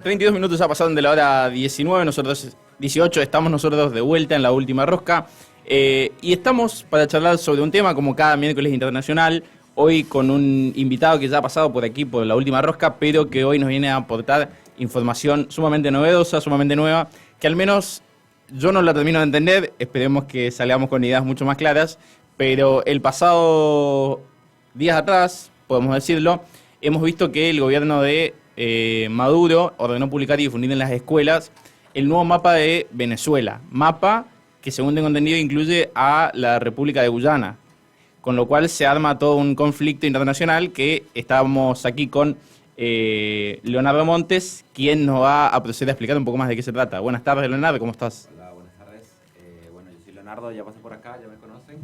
32 minutos ya pasaron de la hora 19, nosotros 18, estamos nosotros de vuelta en la última rosca. Y estamos para charlar sobre un tema como cada miércoles internacional, hoy con un invitado que ya ha pasado por aquí, por la última rosca, pero que hoy nos viene a aportar información sumamente novedosa, sumamente nueva, que al menos yo no la termino de entender, esperemos que salgamos con ideas mucho más claras, pero el pasado días atrás, podemos decirlo, hemos visto que el gobierno de Maduro ordenó publicar y difundir en las escuelas el nuevo mapa de Venezuela, mapa que según tengo entendido incluye a la República de Guyana, con lo cual se arma todo un conflicto internacional que estábamos aquí con Leonardo Montes, quien nos va a proceder a explicar un poco más de qué se trata. Buenas tardes, Leonardo, ¿cómo estás? Hola, buenas tardes. Bueno, yo soy Leonardo, ya pasé por acá, ya me conocen.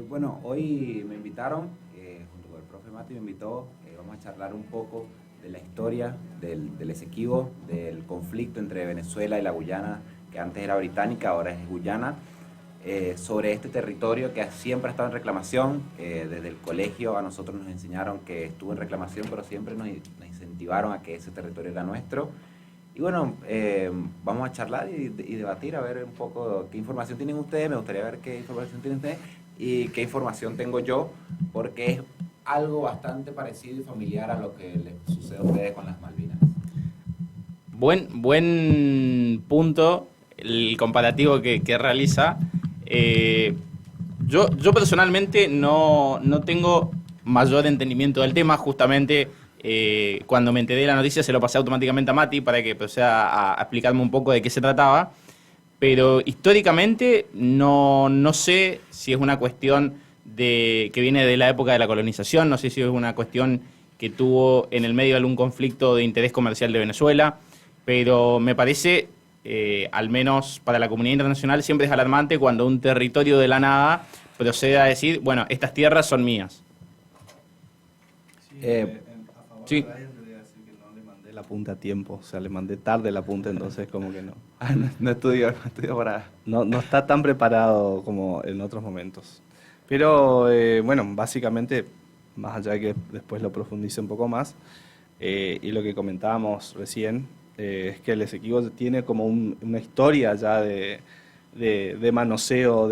Bueno, hoy me invitaron, junto con el profe Mati me invitó, vamos a charlar un poco de la historia del Esequibo, del conflicto entre Venezuela y la Guyana, que antes era británica, ahora es Guyana, sobre este territorio que siempre ha estado en reclamación. Desde el colegio a nosotros nos enseñaron que estuvo en reclamación, pero siempre nos incentivaron a que ese territorio era nuestro. Y bueno, vamos a charlar y debatir, a ver un poco qué información tienen ustedes, me gustaría ver qué información tienen ustedes y qué información tengo yo, porque es algo bastante parecido y familiar a lo que les sucede a ustedes con las Malvinas. Buen punto el comparativo que realiza. Yo personalmente no tengo mayor entendimiento del tema, justamente cuando me enteré de la noticia se lo pasé automáticamente a Mati para que proceda a explicarme un poco de qué se trataba, pero históricamente no sé si es una cuestión que viene de la época de la colonización, no sé si es una cuestión que tuvo en el medio de algún conflicto de interés comercial de Venezuela, pero me parece, al menos para la comunidad internacional, siempre es alarmante cuando un territorio de la nada procede a decir, bueno, estas tierras son mías. A favor sí. de Ryan, yo le voy a decir que no le mandé la punta a tiempo, o sea, le mandé tarde la punta, entonces como que no. No estudio para... No está tan preparado como en otros momentos. Pero bueno, básicamente, más allá de que después lo profundice un poco más, y lo que comentábamos recién, es que el Esequibo tiene como una historia ya de manoseo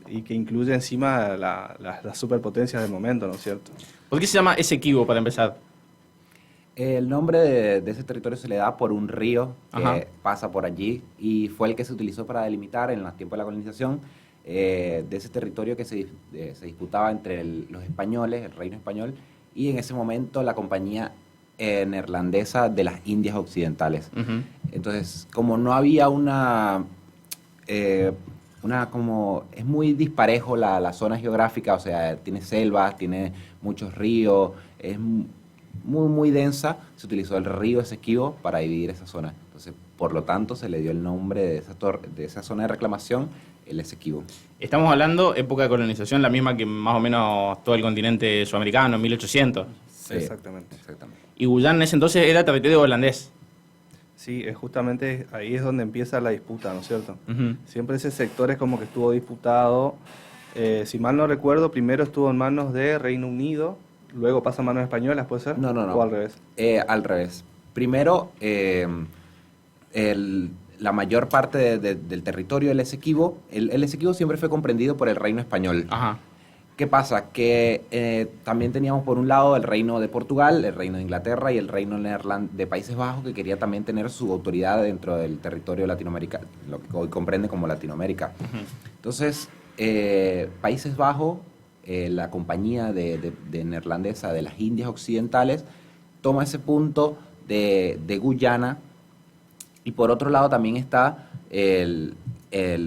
y que incluye encima las superpotencias del momento, ¿no es cierto? ¿Por qué se llama Esequibo, para empezar? El nombre de ese territorio se le da por un río que Ajá. pasa por allí y fue el que se utilizó para delimitar en los tiempos de la colonización de ese territorio que se disputaba entre los españoles, el reino español, y en ese momento la compañía neerlandesa de las Indias Occidentales. Uh-huh. Entonces, como no había como es muy disparejo la zona geográfica, o sea, tiene selvas, tiene muchos ríos, es muy densa, se utilizó el río Esequibo para dividir esa zona. Entonces, por lo tanto, se le dio el nombre de esa zona de reclamación, el Esequibo. Estamos hablando época de colonización, la misma que más o menos todo el continente sudamericano, en 1800. Sí, Exactamente. Y Guyana en ese entonces era territorio holandés. Sí, justamente ahí es donde empieza la disputa, ¿no es cierto? Uh-huh. Siempre ese sector es como que estuvo disputado. Si mal no recuerdo, primero estuvo en manos de Reino Unido, luego pasa a manos españolas, ¿puede ser? No. ¿O al revés? Al revés. Primero, la mayor parte del territorio del Esequibo, el Esequibo siempre fue comprendido por el reino español. Ajá. ¿Qué pasa? Que también teníamos por un lado el reino de Portugal, el reino de Inglaterra y el reino de Países Bajos, que quería también tener su autoridad dentro del territorio latinoamericano, lo que hoy comprende como Latinoamérica. Uh-huh. Entonces, Países Bajos, la compañía de neerlandesa de las Indias Occidentales, toma ese punto de Guyana, y por otro lado también está el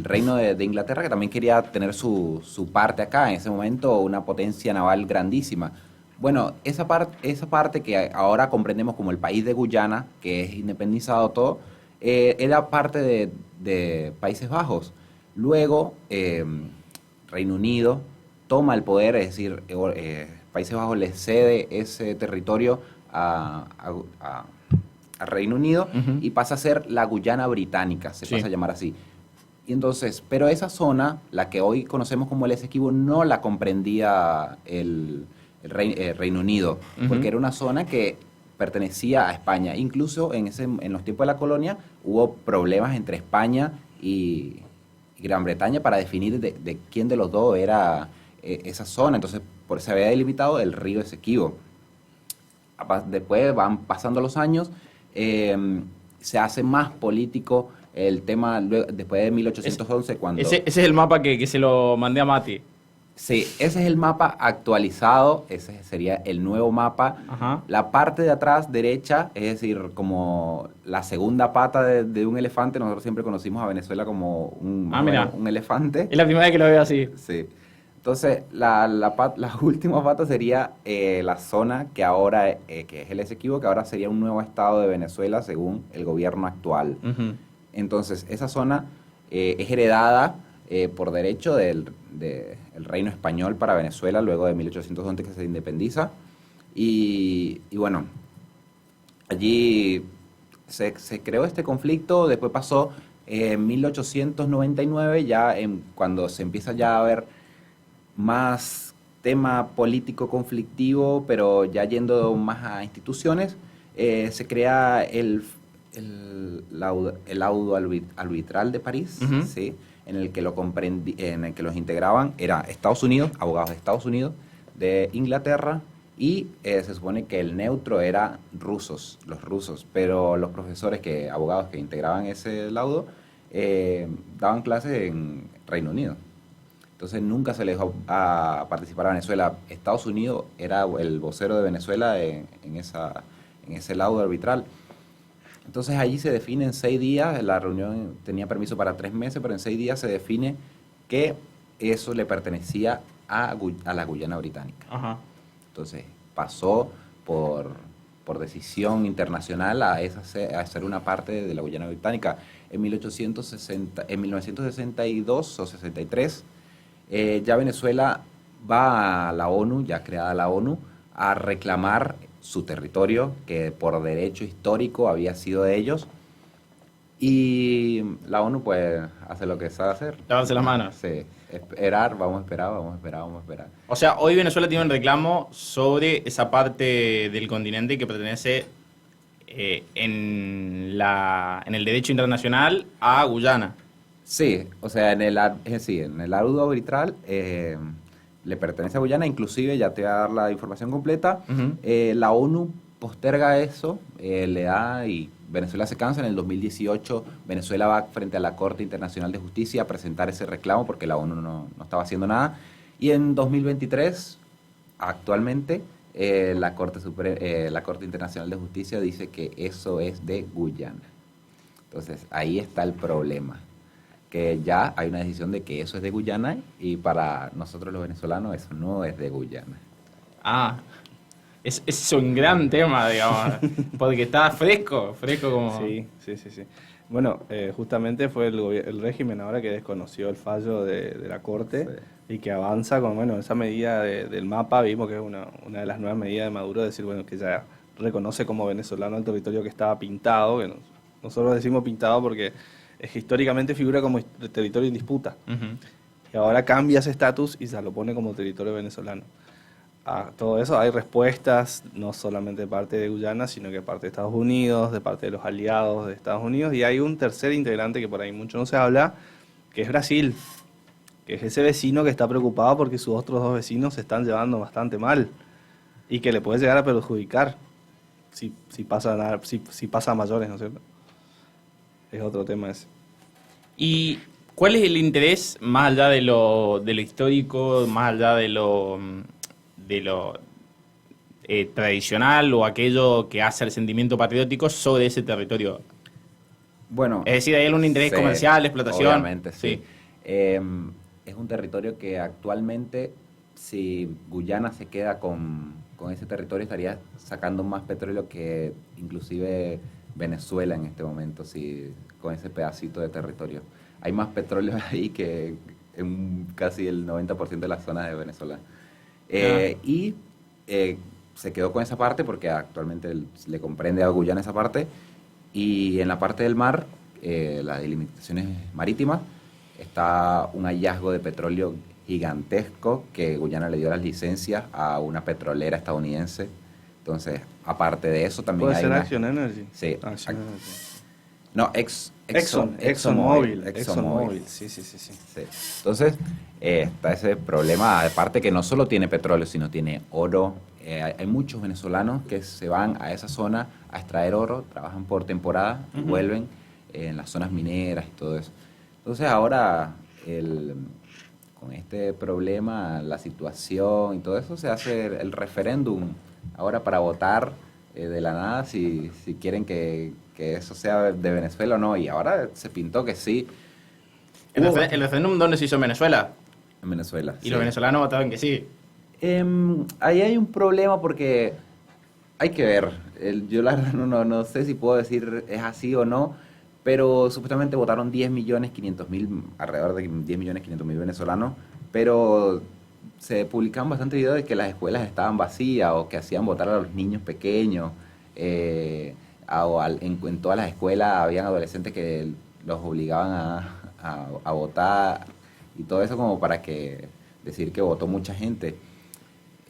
reino de Inglaterra, que también quería tener su parte acá, en ese momento una potencia naval grandísima. Bueno, esa parte que ahora comprendemos como el país de Guyana, que es independizado todo, era parte de Países Bajos. Luego, Reino Unido toma el poder, es decir, Países Bajos le cede ese territorio a Reino Unido, uh-huh, y pasa a ser la Guyana Británica, se sí, pasa a llamar así. Y entonces, pero esa zona, la que hoy conocemos como el Esequibo, no la comprendía el Reino Unido, uh-huh, porque era una zona que pertenecía a España. Incluso en los tiempos de la colonia hubo problemas entre España y Gran Bretaña para definir de quién de los dos era esa zona. Entonces, por eso se había delimitado el río Esequibo. Después van pasando los años, se hace más político el tema después de 1811 cuando... Ese es el mapa que se lo mandé a Mati. Sí, ese es el mapa actualizado, ese sería el nuevo mapa. Ajá. La parte de atrás derecha, es decir, como la segunda pata de un elefante, nosotros siempre conocimos a Venezuela como un elefante. Es la primera vez que lo veo así. Sí. Entonces, la última pata sería la zona que ahora, que es el Esequibo, que ahora sería un nuevo estado de Venezuela según el gobierno actual. Uh-huh. Entonces, esa zona es heredada por derecho del reino español para Venezuela luego de 1811 que se independiza. Y bueno, allí se creó este conflicto, después pasó en 1899, cuando se empieza ya a ver más tema político conflictivo, pero ya yendo más a instituciones, se crea el laudo arbitral de París, Uh-huh. ¿sí? En el que los integraban era Estados Unidos, abogados de Estados Unidos, de Inglaterra, y se supone que el neutro era los rusos, pero los profesores abogados que integraban ese laudo daban clases en Reino Unido. Entonces nunca se le dejó a participar a Venezuela. Estados Unidos era el vocero de Venezuela en ese laudo arbitral. Entonces allí se define en 6 días, la reunión tenía permiso para 3 meses, pero en 6 días se define que eso le pertenecía a la Guyana Británica. Ajá. Entonces pasó por decisión internacional a ser una parte de la Guyana Británica. En 1962 o 63, ya Venezuela va a la ONU, ya creada la ONU, a reclamar su territorio, que por derecho histórico había sido de ellos. Y la ONU pues hace lo que sabe hacer. Lavarse las manos. Sí, vamos a esperar. O sea, hoy Venezuela tiene un reclamo sobre esa parte del continente que pertenece en el derecho internacional a Guyana. Sí, o sea, en el laudo arbitral le pertenece a Guyana, inclusive, ya te voy a dar la información completa, Uh-huh. la ONU posterga eso, le da, y Venezuela se cansa. En el 2018 Venezuela va frente a la Corte Internacional de Justicia a presentar ese reclamo porque la ONU no estaba haciendo nada, y en 2023, actualmente, la Corte Internacional de Justicia dice que eso es de Guyana. Entonces, ahí está el problema, que ya hay una decisión de que eso es de Guyana, y para nosotros los venezolanos eso no es de Guyana. Ah, es un gran tema, digamos, porque está fresco como... Sí. Bueno, justamente fue el régimen ahora que desconoció el fallo de la Corte, sí, y que avanza con, esa medida del mapa. Vimos que es una de las nuevas medidas de Maduro, decir, que ya reconoce como venezolano el territorio que estaba pintado, que nosotros decimos pintado porque es que históricamente figura como territorio en disputa. Uh-huh. Y ahora cambia ese estatus y se lo pone como territorio venezolano. A todo eso hay respuestas, no solamente de parte de Guyana, sino que de parte de Estados Unidos, de parte de los aliados de Estados Unidos, y hay un tercer integrante que por ahí mucho no se habla, que es Brasil, que es ese vecino que está preocupado porque sus otros 2 vecinos se están llevando bastante mal y que le puede llegar a perjudicar si pasa a mayores, ¿no es cierto? Es otro tema ese. ¿Y cuál es el interés, más allá de lo histórico, más allá de lo tradicional o aquello que hace el sentimiento patriótico sobre ese territorio? Bueno, Es decir, ¿hay algún interés comercial, explotación? Obviamente, sí. Es un territorio que actualmente, si Guyana se queda con ese territorio, estaría sacando más petróleo que inclusive Venezuela en este momento, con ese pedacito de territorio. Hay más petróleo ahí que en casi el 90% de las zonas de Venezuela. Y se quedó con esa parte porque actualmente le comprende a Guyana esa parte, y en la parte del mar, las delimitaciones marítimas, está un hallazgo de petróleo gigantesco que Guyana le dio las licencias a una petrolera estadounidense Entonces, aparte de eso, también ¿Puede hay ser una... Action Energy? Sí, Action Energy. no, ExxonMobil. ExxonMobil, sí. Sí. Entonces, está ese problema, aparte que no solo tiene petróleo, sino tiene oro. Hay muchos venezolanos que se van a esa zona a extraer oro, trabajan por temporada y vuelven en las zonas mineras y todo eso. Entonces, ahora, con este problema, la situación y todo eso, se hace el referéndum ahora para votar de la nada si quieren que eso sea de Venezuela o no, y ahora se pintó que sí. ¿El referéndum dónde se hizo? ¿En Venezuela? En Venezuela. Y los venezolanos votaron que sí. Ahí hay un problema porque hay que ver. Yo la verdad no sé si puedo decir es así o no, pero supuestamente votaron 10.500.000, alrededor de 10.500.000 venezolanos, pero se publicaban bastante videos de que las escuelas estaban vacías o que hacían votar a los niños pequeños. En todas las escuelas habían adolescentes que los obligaban a votar y todo eso como para decir que votó mucha gente.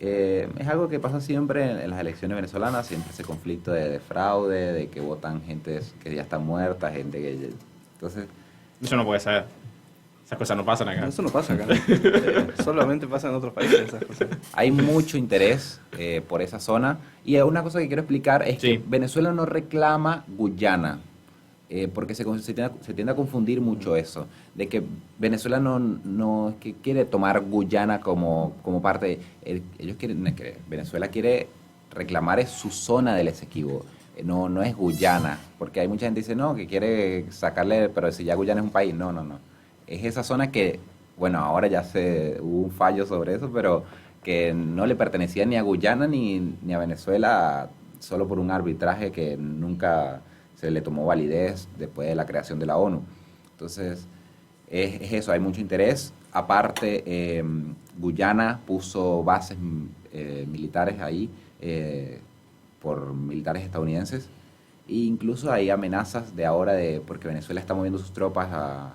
Es algo que pasa siempre en las elecciones venezolanas, siempre ese conflicto de fraude, de que votan gente que ya está muerta, gente que... Entonces... Eso no puede ser. Esas cosas no pasan acá. Eso no pasa acá. Solamente pasa en otros países esas cosas. Hay mucho interés por esa zona. Y una cosa que quiero explicar es que Venezuela no reclama Guyana. Porque se tiende a confundir mucho eso. De que Venezuela no es que quiere tomar Guyana como parte. Ellos quieren, Venezuela quiere reclamar es su zona del Esequibo. No es Guyana. Porque hay mucha gente que dice, no, que quiere sacarle, pero si ya Guyana es un país. No. Es esa zona que, bueno, ahora ya hubo un fallo sobre eso, pero que no le pertenecía ni a Guyana ni a Venezuela, solo por un arbitraje que nunca se le tomó validez después de la creación de la ONU. Entonces, es eso, hay mucho interés. Aparte, Guyana puso bases militares ahí por militares estadounidenses. E incluso hay amenazas de ahora porque Venezuela está moviendo sus tropas a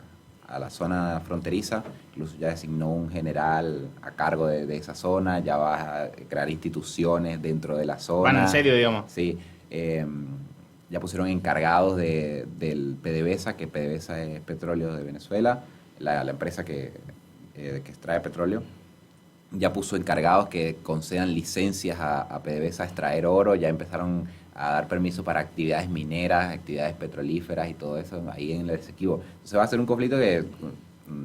la zona fronteriza, incluso ya designó un general a cargo de esa zona, ya va a crear instituciones dentro de la zona. Van en serio, digamos. Sí, ya pusieron encargados del PDVSA, que PDVSA es Petróleo de Venezuela, la empresa que extrae petróleo. Ya puso encargados que concedan licencias a PDVSA a extraer oro, ya empezaron a dar permiso para actividades mineras, actividades petrolíferas y todo eso ahí en el Esequibo. Entonces va a ser un conflicto que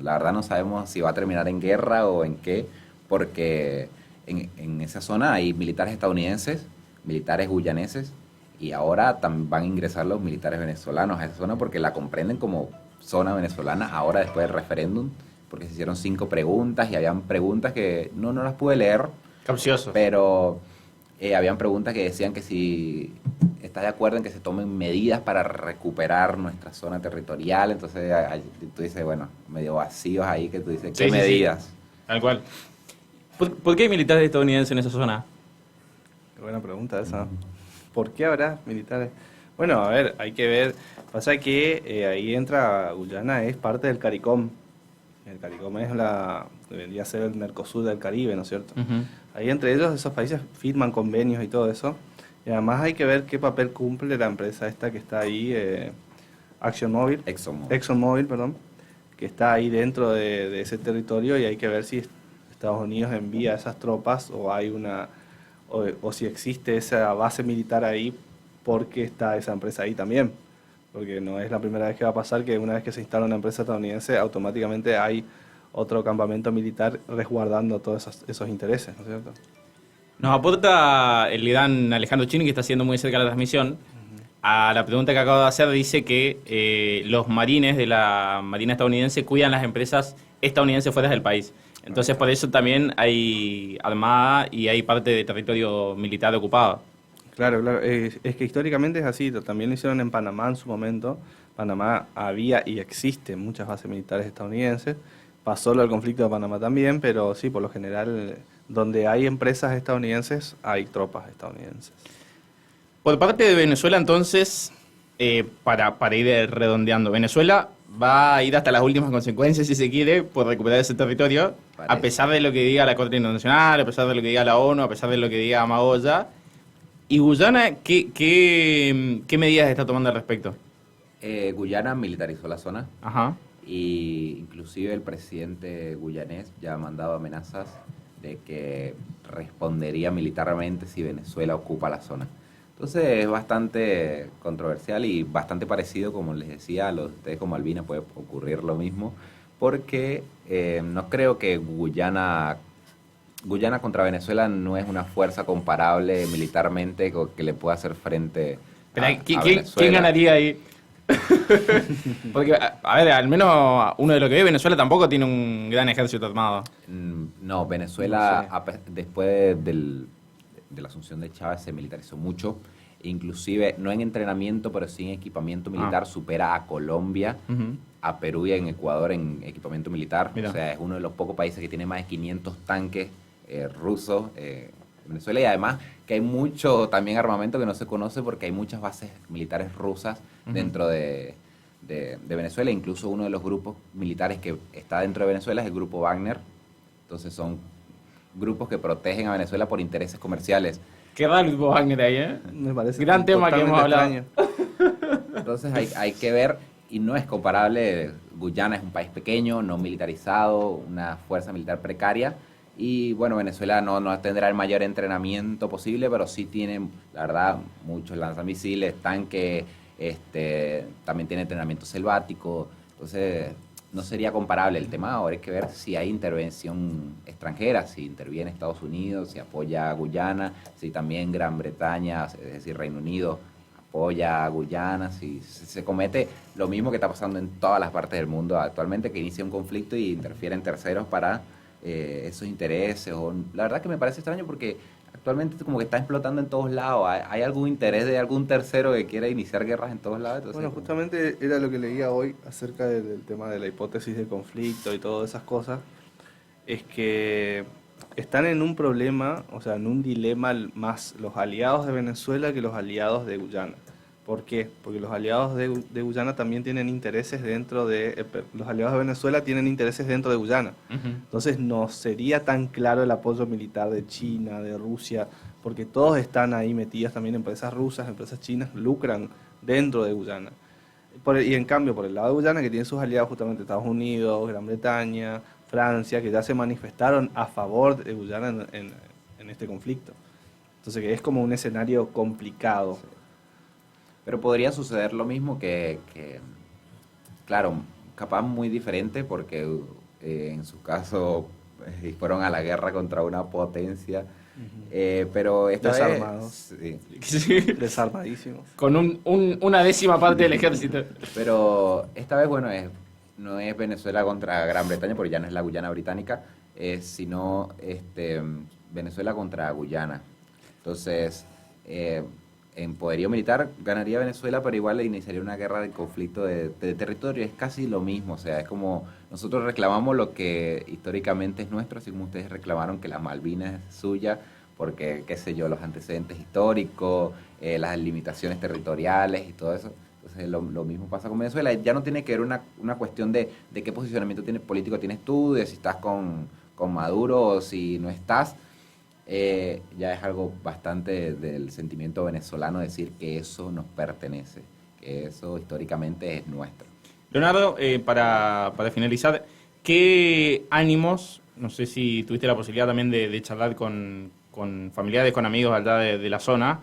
la verdad no sabemos si va a terminar en guerra o en qué, porque en esa zona hay militares estadounidenses, militares guyaneses, y ahora también van a ingresar los militares venezolanos a esa zona porque la comprenden como zona venezolana ahora después del referéndum, porque se hicieron 5 preguntas y habían preguntas que no las pude leer. Capcioso. Pero habían preguntas que decían que si estás de acuerdo en que se tomen medidas para recuperar nuestra zona territorial. Entonces tú dices, bueno, medio vacíos ahí que tú dices, ¿qué medidas? Sí. Tal cual. ¿Por qué hay militares estadounidenses en esa zona? Qué buena pregunta esa. ¿Por qué habrá militares? Bueno, a ver, hay que ver. Pasa que ahí entra Guyana, es parte del CARICOM. El CARICOM debería ser el Mercosur del Caribe, ¿no es cierto? Uh-huh. Ahí entre ellos, esos países firman convenios y todo eso. Y además hay que ver qué papel cumple la empresa esta que está ahí, ExxonMobil, perdón, que está ahí dentro de ese territorio, y hay que ver si Estados Unidos envía esas tropas o hay o si existe esa base militar ahí porque está esa empresa ahí también. Porque no es la primera vez que va a pasar que una vez que se instala una empresa estadounidense, automáticamente hay otro campamento militar resguardando todos esos intereses, ¿no es cierto? Nos aporta el lidán Alejandro Chini, que está haciendo muy cerca de la transmisión. A la pregunta que acabo de hacer, dice que los marines de la Marina estadounidense cuidan las empresas estadounidenses fuera del país. Entonces, por eso también hay armada y hay parte de territorio militar ocupado. Claro. Es que históricamente es así. También lo hicieron en Panamá en su momento. Panamá había y existe muchas bases militares estadounidenses. Pasó lo del conflicto de Panamá también, pero sí, por lo general, donde hay empresas estadounidenses, hay tropas estadounidenses. Por parte de Venezuela, entonces, para ir redondeando, Venezuela va a ir hasta las últimas consecuencias, si se quiere, por recuperar ese territorio, a pesar de lo que diga la Corte Internacional, a pesar de lo que diga la ONU, a pesar de lo que diga Magoya. ¿Y Guyana qué medidas está tomando al respecto? Guyana militarizó la zona Ajá. y inclusive el presidente guyanés ya ha mandado amenazas de que respondería militarmente si Venezuela ocupa la zona. Entonces es bastante controversial y bastante parecido, como les decía, a los de ustedes con Malvinas puede ocurrir lo mismo, porque no creo que Guyana contra Venezuela no es una fuerza comparable militarmente que le pueda hacer frente Pero, a ¿quién Venezuela. ganaría ahí? Porque, a ver, al menos uno de lo que ve, Venezuela tampoco tiene un gran ejército armado. No, Venezuela, No después de la asunción de Chávez, se militarizó mucho. Inclusive, no en entrenamiento, pero sí en equipamiento militar, supera a Colombia, Ujú. a Perú y en Ecuador en equipamiento militar. Mira. O sea, es uno de los pocos países que tiene más de 500 tanques rusos en Venezuela. Y además que hay mucho también armamento que no se conoce porque hay muchas bases militares rusas dentro de Venezuela. Incluso uno de los grupos militares que está dentro de Venezuela es el grupo Wagner. Entonces son grupos que protegen a Venezuela por intereses comerciales. Qué raro el grupo Wagner ahí, ¿eh? Me parece Gran tema que hemos totalmente hablado. extraño. Entonces hay que ver, y no es comparable. Guyana es un país pequeño, no militarizado, una fuerza militar precaria. Y bueno, Venezuela no tendrá el mayor entrenamiento posible, pero sí tiene, la verdad, muchos lanzamisiles, tanques, también tiene entrenamiento selvático. Entonces, no sería comparable el tema. Ahora hay que ver si hay intervención extranjera, si interviene Estados Unidos, si apoya a Guyana, si también Gran Bretaña, es decir, Reino Unido, apoya a Guyana, si se comete lo mismo que está pasando en todas las partes del mundo actualmente, que inicia un conflicto y interfieren terceros para esos intereses. La verdad que me parece extraño porque actualmente como que está explotando en todos lados. ¿Hay algún interés de algún tercero que quiera iniciar guerras en todos lados? Entonces, Bueno, justamente era lo que leía hoy acerca del tema de la hipótesis de conflicto y todas esas cosas. Es que están en un problema, o sea, en un dilema más los aliados de Venezuela que los aliados de Guyana. ¿Por qué? Porque los aliados de Guyana también tienen intereses dentro de... los aliados de Venezuela tienen intereses dentro de Guyana. Ujú. Entonces no sería tan claro el apoyo militar de China, de Rusia, porque todos están ahí metidos, también empresas rusas, empresas chinas, lucran dentro de Guyana. Y en cambio, por el lado de Guyana, que tiene sus aliados justamente Estados Unidos, Gran Bretaña, Francia, que ya se manifestaron a favor de Guyana en este conflicto. Entonces que es como un escenario complicado. pero podría suceder lo mismo claro, capaz muy diferente porque en su caso fueron a la guerra contra una potencia, pero esta Desarmados. vez, sí, Sí. Desarmadísimos. Con una décima parte del ejército. pero esta vez, bueno, no es Venezuela contra Gran Bretaña, porque ya no es la Guyana británica, sino Venezuela contra Guyana. Entonces, en poderío militar ganaría Venezuela, pero igual le iniciaría una guerra de conflicto de territorio. Es casi lo mismo, o sea, es como nosotros reclamamos lo que históricamente es nuestro, así como ustedes reclamaron que las Malvinas es suya, porque, qué sé yo, los antecedentes históricos, las limitaciones territoriales y todo eso. Entonces, lo mismo pasa con Venezuela. Ya no tiene que ver una cuestión de qué posicionamiento político tienes tú, de si estás con Maduro o si no estás. Ya es algo bastante del sentimiento venezolano decir que eso nos pertenece, que eso históricamente es nuestro. Leonardo, para finalizar, ¿qué ánimos, no sé si tuviste la posibilidad también de charlar con familiares, con amigos allá de la zona,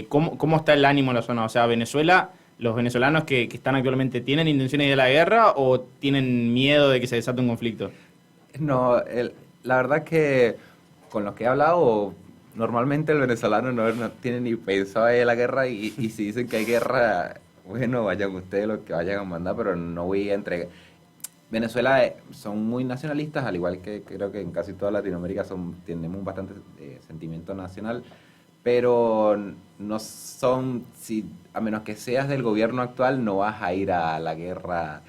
¿cómo está el ánimo en la zona? O sea, Venezuela, los venezolanos que están actualmente, ¿tienen intenciones de ir a la guerra o tienen miedo de que se desate un conflicto? No, la verdad que con los que he hablado, normalmente el venezolano no tiene ni pensado ir a la guerra y si dicen que hay guerra, bueno, vayan ustedes los que vayan a mandar, pero no voy a entregar. Venezuela son muy nacionalistas, al igual que creo que en casi toda Latinoamérica tenemos bastante sentimiento nacional, pero no son, a menos que seas del gobierno actual, no vas a ir a la guerra,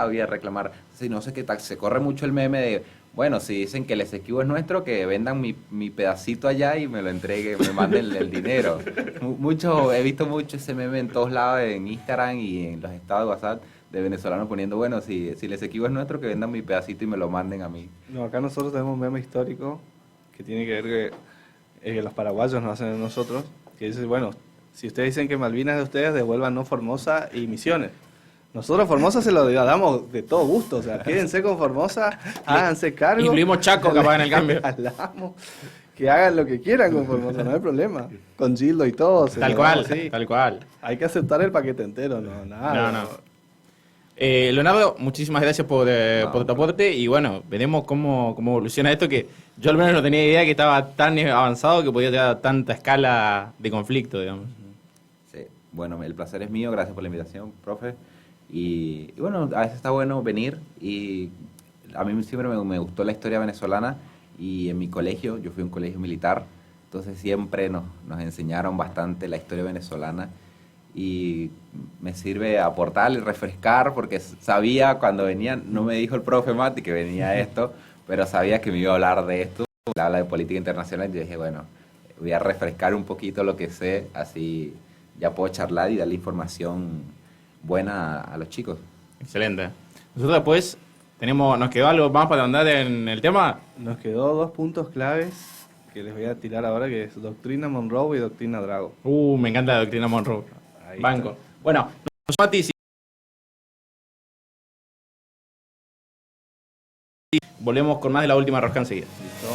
voy a reclamar. Si no sé qué tal, se corre mucho el meme de, bueno, si dicen que el Esequibo es nuestro, que vendan mi pedacito allá y me lo entreguen, me manden el dinero. He visto mucho ese meme en todos lados, en Instagram y en los estados de WhatsApp, de venezolanos poniendo, bueno, si el Esequibo es nuestro, que vendan mi pedacito y me lo manden a mí. No, acá nosotros tenemos un meme histórico que tiene que ver que los paraguayos nos hacen a nosotros, que dice, bueno, si ustedes dicen que Malvinas es de ustedes, devuélvanos Formosa y Misiones. Nosotros Formosa se lo damos de todo gusto, o sea, quédense con Formosa, háganse cargo. Incluimos Chaco capaz en el cambio. Regalamos, que hagan lo que quieran con Formosa, no hay problema. Con Gildo y todo. Tal cual, tal cual. Hay que aceptar el paquete entero, no, nada. No. Leonardo, muchísimas gracias por tu aporte y bueno, veremos cómo evoluciona esto, que yo al menos no tenía idea que estaba tan avanzado que podía tener tanta escala de conflicto, digamos. Sí, bueno, el placer es mío, gracias por la invitación, profe. Y bueno, a veces está bueno venir y a mí siempre me gustó la historia venezolana y en mi colegio, yo fui a un colegio militar, entonces siempre nos enseñaron bastante la historia venezolana y me sirve aportar y refrescar porque sabía cuando venía, no me dijo el profe Mati que venía esto, pero sabía que me iba a hablar de esto, habla de política internacional y yo dije, bueno, voy a refrescar un poquito lo que sé, así ya puedo charlar y darle información buena a los chicos. Excelente. Nosotros después nos quedó algo más para andar en el tema. Nos quedó 2 puntos claves que les voy a tirar ahora, que es Doctrina Monroe y Doctrina Drago. Me encanta la doctrina Monroe. Ahí Banco. está. Bueno, Mati, si volvemos con más de la última rosca enseguida. Listo.